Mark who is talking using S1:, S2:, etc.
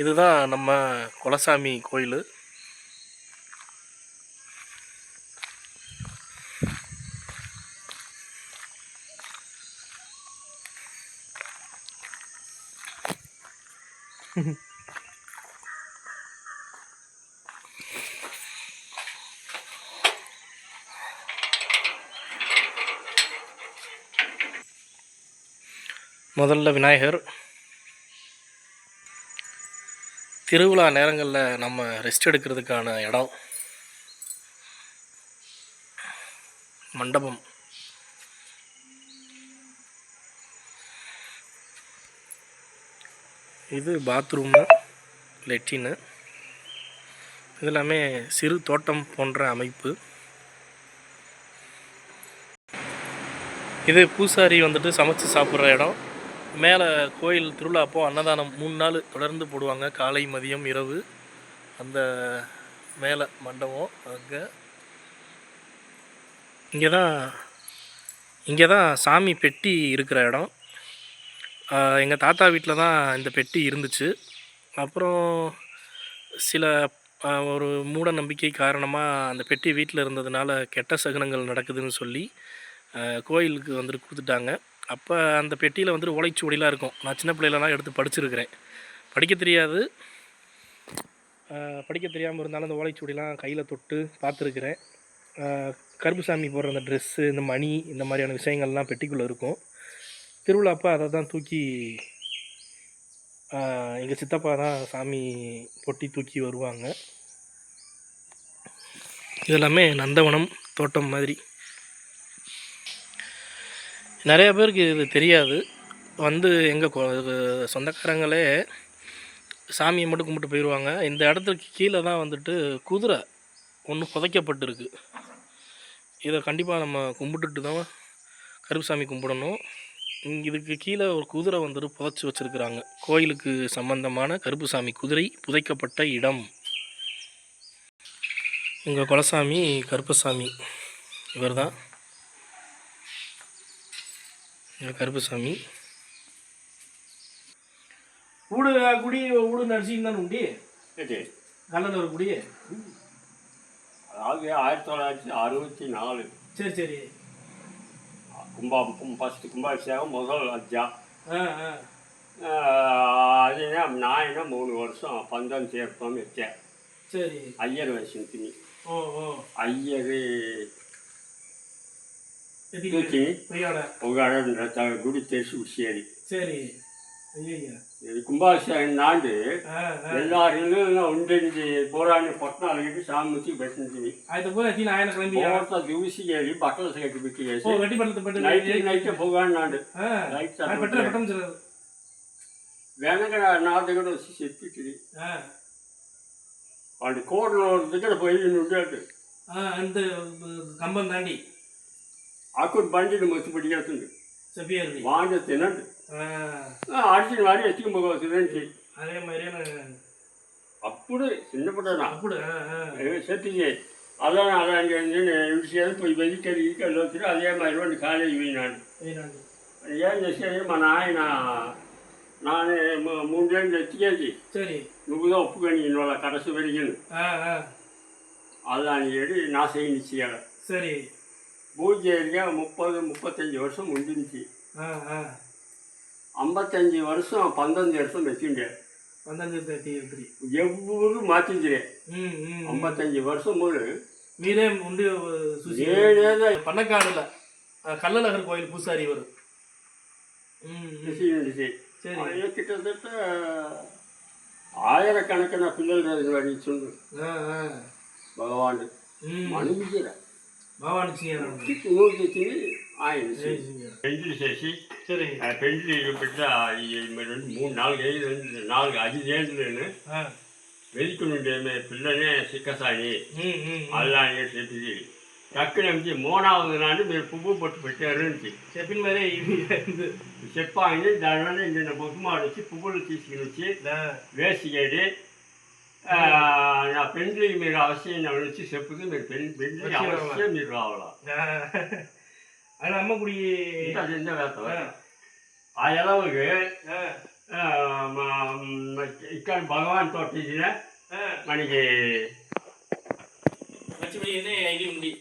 S1: இதுதான் நம்ம குலசாமி கோயில். முதல்ல விநாயகர். திருவிழா நேரங்களில் நம்ம ரெஸ்ட் எடுக்கிறதுக்கான இடம். மண்டபம். இது பாத்ரூமு, லெட்டின்னு. இது எல்லாமே சிறு தோட்டம் போன்ற அமைப்பு. இது பூசாரி வந்துட்டு சமைச்சு சாப்பிட்ற இடம். மேலே கோயில் திருவிழா அப்போ அன்னதானம் 3 நாள் தொடர்ந்து போடுவாங்க, காலை மதியம் இரவு. அந்த மேலே மண்டபம். அங்கே இங்கே தான் சாமி பெட்டி இருக்கிற இடம். எங்கள் தாத்தா வீட்டில் தான் இந்த பெட்டி இருந்துச்சு. அப்புறம் சில ஒரு மூட நம்பிக்கை காரணமாக அந்த பெட்டி வீட்டில் இருந்ததுனால கெட்ட சகுனங்கள் நடக்குதுன்னு சொல்லி கோயிலுக்கு வந்துட்டு கொடுத்துட்டாங்க. அப்போ அந்த பெட்டியில் வந்துட்டு ஓலைச்சுவடிலாம் இருக்கும். நான் சின்ன பிள்ளையிலலாம் எடுத்து படிச்சிருக்கிறேன். படிக்க தெரியாமல் இருந்தாலும் அந்த ஓலைச்சுவடிலாம் கையில் தொட்டு பார்த்துருக்குறேன். கருப்புசாமி போடுற அந்த ட்ரெஸ்ஸு, இந்த மணி, இந்த மாதிரியான விஷயங்கள்லாம் பெட்டிக்குள்ளே இருக்கும். திருவிழா அப்போ அதை தான் தூக்கி எங்கள் சித்தப்பா தான் சாமி பொட்டி தூக்கி வருவாங்க. இதெல்லாமே நந்தவனம் தோட்டம் மாதிரி. நிறையா பேருக்கு இது தெரியாது. வந்து எங்கள் சொந்தக்காரங்களே சாமியை மட்டும் கும்பிட்டு போயிடுவாங்க. இந்த இடத்துக்கு கீழே தான் வந்துட்டு குதிரை ஒன்று புதைக்கப்பட்டிருக்கு. இதை கண்டிப்பாக நம்ம கும்பிட்டுட்டு தான் கருப்புசாமி கும்பிடணும். இதுக்கு கீழே ஒரு குதிரை வந்துட்டு புதைச்சி வச்சுருக்குறாங்க. கோயிலுக்கு சம்பந்தமான கருப்புசாமி குதிரை புதைக்கப்பட்ட இடம். எங்கள் குலசாமி கருப்பசாமி இவர் தான். கருப்பசாமி ஊடு குடி ஊடு நடிச்சிங்க தான் உண்டி கல்லூர் ஒரு குடி.
S2: அதாவது 1964.
S1: சரி சரி.
S2: ஃபஸ்ட்டு கும்பாபிஷேகம் முதல் அஜா. அதுனா நான் என்ன 3 வருஷம் பந்தம் சேர்த்தோன்னு வச்சேன்.
S1: சரி.
S2: ஐயர் வயசு திணி. ஐயர் குடி தெரிச்சு உச்சியடி.
S1: சரி.
S2: கும்பாபிஷேகம் நாண்டு எல்லாரும் உண்டெஞ்சு போராணி పొట్టనాలుగేటి సామి వచ్చి పెట్టింది. దివసి వెళ్ళి బట్టలు కట్టి పెట్టి నైట్ పోగాడు వెనక నా దగ్గర వచ్చి చెప్పి వాడి కోడల దగ్గర పోయి ఉండేది.
S1: కంబం దాండి
S2: అక్కడ బండిని మొత్తి పడిగేస్తుంది. వాడి తినండి అడిచిన వాడి ఎత్తుకు పోగవుతుందండి.
S1: అదే మరి
S2: అప్పుడు చిన్నప్పుడు செத்து అలా విషయాలు పోయి వెజిటరీ ఇక్కడ వచ్చి అదే మరి కాలేజీ పోయినాడు. ఏం చేసేది మా నాయన నానే 3 ఏళ్ళు ఎత్తికేసి నువ్వుగా ఒప్పుకొని వాళ్ళ కరసు పెరిగింది. అలా అని ఏడు నా సైనిచ్చేయాలి.
S1: సరే.
S2: పూజ చేయగా 30-35 வருஷம் முடிஞ்சு. 55 வருஷம் 19 வருஷம் வச்சுட்டே ఎవరు మార్చించలే. 55 வருஷம் போது
S1: మీరే ఉండి పన్నకాడుల కల్లనగర్ కోయిల్ పూసారి ఇవరు
S2: கிட்டத்தட்ட ஆயிரக்கணக்கான பிள்ளைகள் வடிச்சுண்டு பகவான் மனுஷர
S1: భగవాన్
S2: ఆయన పెండ్లి చేసి పెండ్లి బిడ్డ 3-4 ఏళ్ళు వెతుకునుండే పిల్లనే సిక్కసాని అలా అని చెప్పి టక్కున మూడవది నాడు మీరు పువ్వు పొట్టు పెట్టారు నుంచి
S1: చెప్పిన మరే
S2: చెప్పాయని దానివల్ల నిన్న బొగ్గుమాడు వచ్చి పువ్వులు తీసుకుని వచ్చి వేసిగేడి నా పెండ్లి మీరు అవశ్యం వచ్చి చెప్పుది మీరు పెండ్లి అవశ్యం మీరు రావాలా.
S1: அது அம்மக்குடி
S2: சின்ன வேத்த ఆ ఎలవకి ఇక్కడ భగవాన్ తోటి మనకి
S1: లక్ష్మీ ఇది ఉంది